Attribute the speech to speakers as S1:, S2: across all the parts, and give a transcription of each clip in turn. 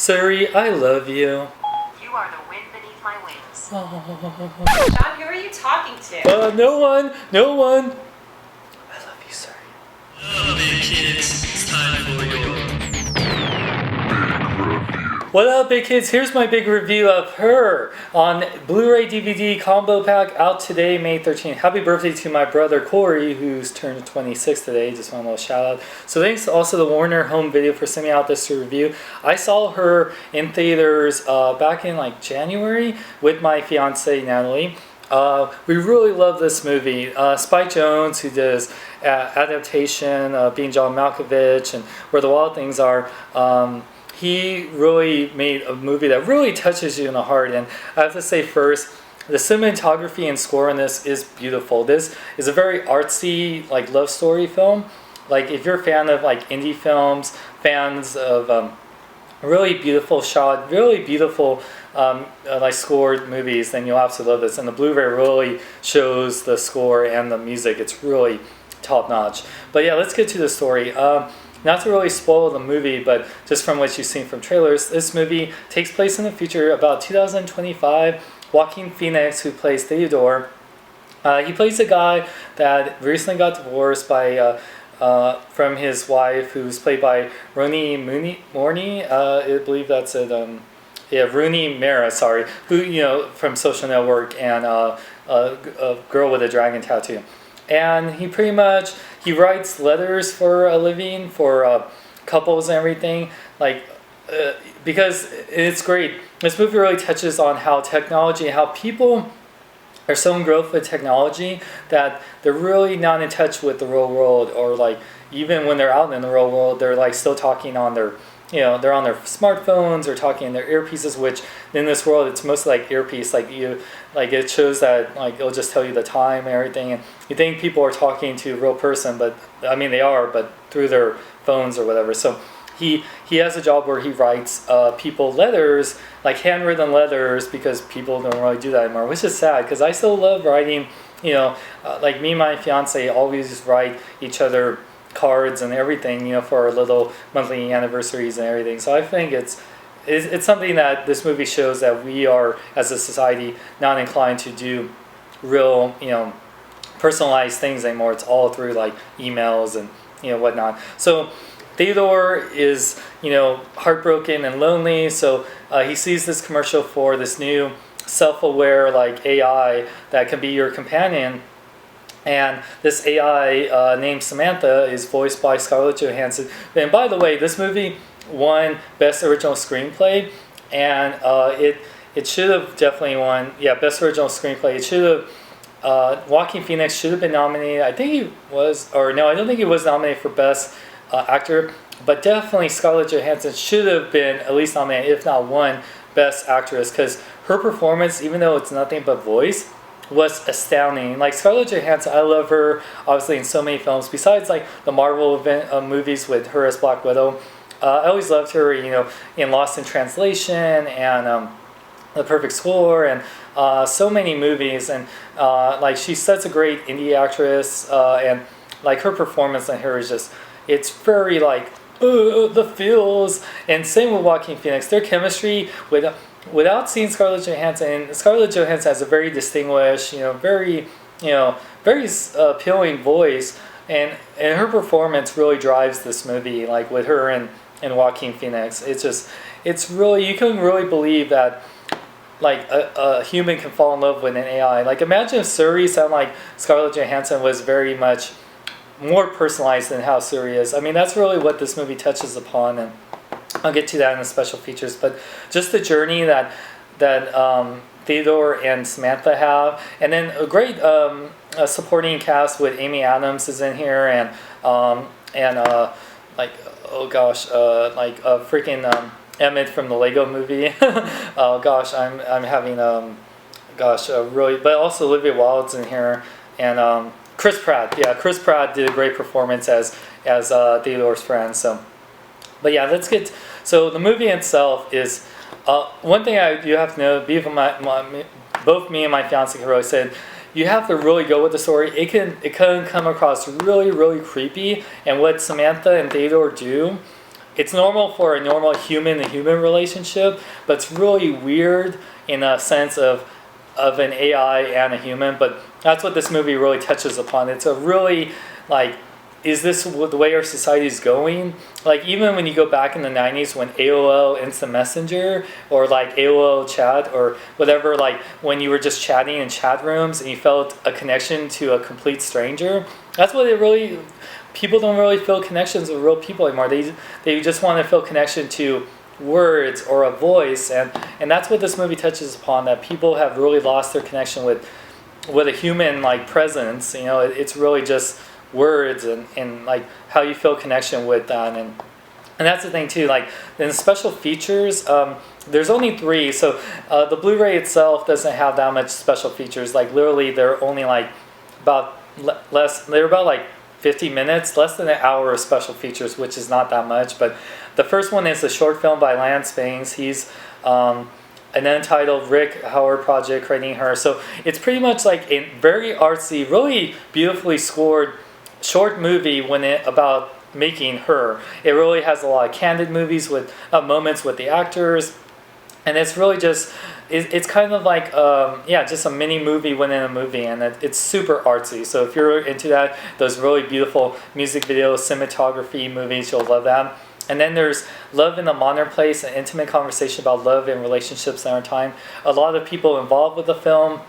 S1: Suri, I love you.
S2: You are the wind beneath my wings.
S3: John, who are you talking to?
S1: No one. I love you, Suri.
S4: Hello, big kids. It's time for your
S1: What up, big kids? Here's my big review of her on Blu-ray DVD combo pack out today, May 13th. Happy birthday to my brother Corey, who's turned 26 today. Just want a little shout out. So thanks also to Warner Home Video for sending out this to review. I saw her in theaters back in like January with my fiance Natalie. We really love this movie. Spike Jonze, who does adaptation, being John Malkovich, and Where the Wild Things Are. He really made a movie that really touches you in the heart. And I have to say first, the cinematography and score in this is beautiful. This is a very artsy, like, love story film. Like, if you're a fan of like indie films, fans of really beautiful shot, really beautiful like scored movies, then you'll absolutely love this. And the Blu-ray really shows the score and the music. It's really top notch. But yeah, let's get to the story. Not to really spoil the movie, but just from what you've seen from trailers, this movie takes place in the future, about 2025. Joaquin Phoenix, who plays Theodore, he plays a guy that recently got divorced by from his wife, who's played by Rooney Morney. I believe that's it. Rooney Mara, sorry, who from Social Network and a Girl with a Dragon Tattoo. And he pretty much, he writes letters for a living for couples and everything, because it's great. This movie really touches on how technology, how people are so engrossed with technology that they're really not in touch with the real world, or like even when they're out in the real world, they're like still talking on their, they're on their smartphones or talking in their earpieces, which in this world it's mostly like earpiece, it shows that like it'll just tell you the time and everything, and you think people are talking to a real person, but I mean they are, but through their phones or whatever. So he has a job where he writes people letters, like handwritten letters, because people don't really do that anymore, which is sad because I still love writing. Like me and my fiance always write each other cards and everything, for our little monthly anniversaries and everything. So I think it's something that this movie shows, that we are as a society not inclined to do real, personalized things anymore. It's all through like emails and whatnot. So Theodore is heartbroken and lonely. So he sees this commercial for this new self-aware like AI that can be your companion. And this AI named Samantha is voiced by Scarlett Johansson. And by the way, this movie won Best Original Screenplay, and it should have definitely won, Best Original Screenplay. It should have, Joaquin Phoenix should have been nominated. I think he was, or no, I don't think he was nominated for Best Actor, but definitely Scarlett Johansson should have been at least nominated, if not won Best Actress, because her performance, even though it's nothing but voice, was astounding. Like Scarlett Johansson, I love her obviously in so many films besides like the Marvel movies with her as Black Widow. I always loved her, in Lost in Translation and The Perfect Score and so many movies. And like she's such a great indie actress, and like her performance in her is just, it's very like the feels. And same with Joaquin Phoenix, their chemistry without seeing Scarlett Johansson. Scarlett Johansson has a very distinguished, very appealing voice, and her performance really drives this movie. Like with her and Joaquin Phoenix, it's really, you can really believe that like a human can fall in love with an AI. Like imagine if Suri sounded like Scarlett Johansson was very much more personalized than how Suri is. I mean, that's really what this movie touches upon, and I'll get to that in the special features. But just the journey that Theodore and Samantha have, and then a great supporting cast with Amy Adams is in here, and freaking Emmett from the Lego Movie. Oh gosh, I'm having really, but also Olivia Wilde's in here, and Chris Pratt. Yeah, Chris Pratt did a great performance as Theodore's friend. So. But yeah, let's get. So the movie itself is one thing you have to know. Both me and my fiance Hiro said, you have to really go with the story. It can come across really, really creepy. And what Samantha and Theodore do, it's normal for a normal human to human relationship, but it's really weird in a sense of an AI and a human. But that's what this movie really touches upon. It's a really like, is this the way our society is going? Like even when you go back in the 90s when AOL Instant Messenger or like AOL Chat or whatever, like when you were just chatting in chat rooms and you felt a connection to a complete stranger, that's what it really, people don't really feel connections with real people anymore. They just want to feel connection to words or a voice, and that's what this movie touches upon, that people have really lost their connection with a human like presence. You know, it's really just words and like how you feel connection with that, and that's the thing too. Like in the special features, there's only 3, so the Blu-ray itself doesn't have that much special features. Like literally they're only like about they're about like 50 minutes, less than an hour of special features, which is not that much. But the first one is a short film by Lance Baines. He's an untitled Rick Howard project creating her. So it's pretty much like a very artsy, really beautifully scored short movie about making her. It really has a lot of candid movies with moments with the actors, and it's really just it's kind of like just a mini movie within a movie, and it's super artsy. So if you're into that, those really beautiful music videos, cinematography movies, you'll love that. And then there's Love in a Modern Place, an intimate conversation about love and relationships in our time. A lot of people involved with the film,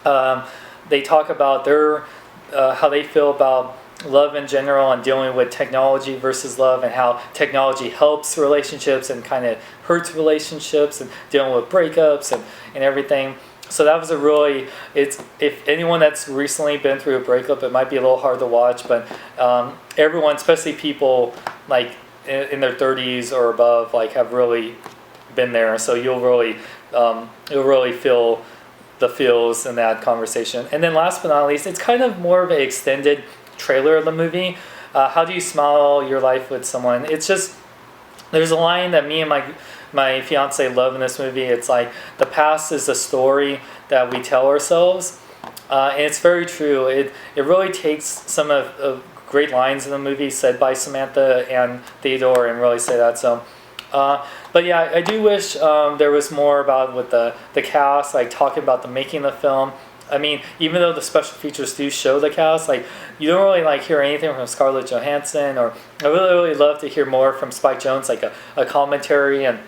S1: they talk about their how they feel about love in general and dealing with technology versus love, and how technology helps relationships and kind of hurts relationships, and dealing with breakups and everything. So that was a really, if anyone that's recently been through a breakup, it might be a little hard to watch, but everyone, especially people like in their 30s or above, like have really been there. So you'll really feel the feels in that conversation. And then last but not least, it's kind of more of an extended trailer of the movie. How do you smile your life with someone? It's just, there's a line that me and my fiance love in this movie. It's like, the past is the story that we tell ourselves, and it's very true. It really takes some of great lines in the movie said by Samantha and Theodore and really say that. So but yeah, I do wish there was more about with the cast, like talking about the making of the film. I mean, even though the special features do show the cast, like you don't really like hear anything from Scarlett Johansson, or I really love to hear more from Spike Jonze, like a commentary. And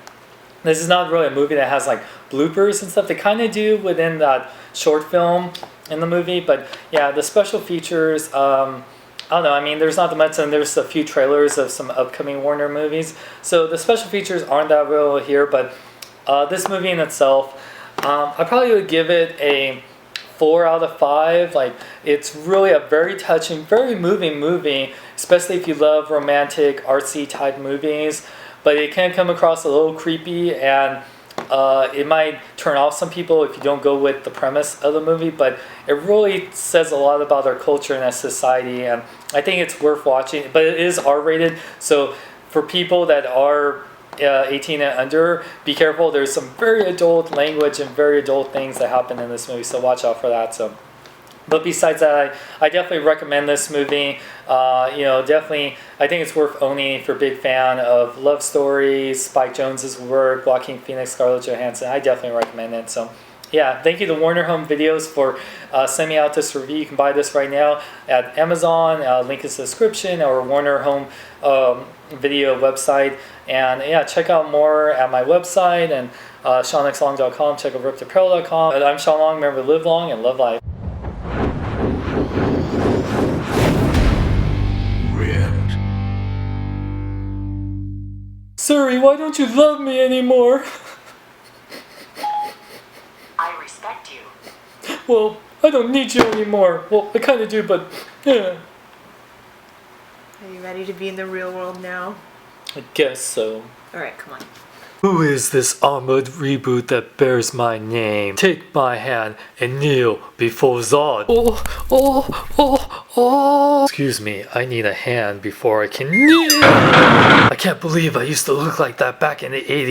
S1: this is not really a movie that has like bloopers and stuff. They kind of do within that short film in the movie, but yeah, the special features, I don't know, I mean, there's not that much, and there's a few trailers of some upcoming Warner movies, so the special features aren't that real here. But this movie in itself, I probably would give it a 4 out of 5. Like, it's really a very touching, very moving movie, especially if you love romantic, artsy type movies. But it can come across a little creepy, and it might turn off some people if you don't go with the premise of the movie. But it really says a lot about our culture and our society, and I think it's worth watching. But it is R-rated, so for people that are 18 and under, be careful. There's some very adult language and very adult things that happen in this movie, so watch out for that. So, but besides that, I definitely recommend this movie. Definitely, I think it's worth owning if you're a big fan of love stories, Spike Jonze's work, Joaquin Phoenix, Scarlett Johansson. I definitely recommend it. So, yeah, thank you to Warner Home Videos for sending me out this review. You can buy this right now at Amazon. Link is in the description, or Warner Home Video website. And yeah, check out more at my website and SeanXLong.com. Check out RipToApparel.com. I'm Sean Long. Remember, live long and love life. Suri, why don't you love me anymore?
S2: I respect you.
S1: Well, I don't need you anymore. Well, I kind of do, but yeah.
S3: Are you ready to be in the real world now?
S1: I guess so.
S3: Alright, come on.
S1: Who is this armored reboot that bears my name? Take my hand and kneel before Zod. Excuse me, I need a hand before I can kneel. I can't believe I used to look like that back in the 80s.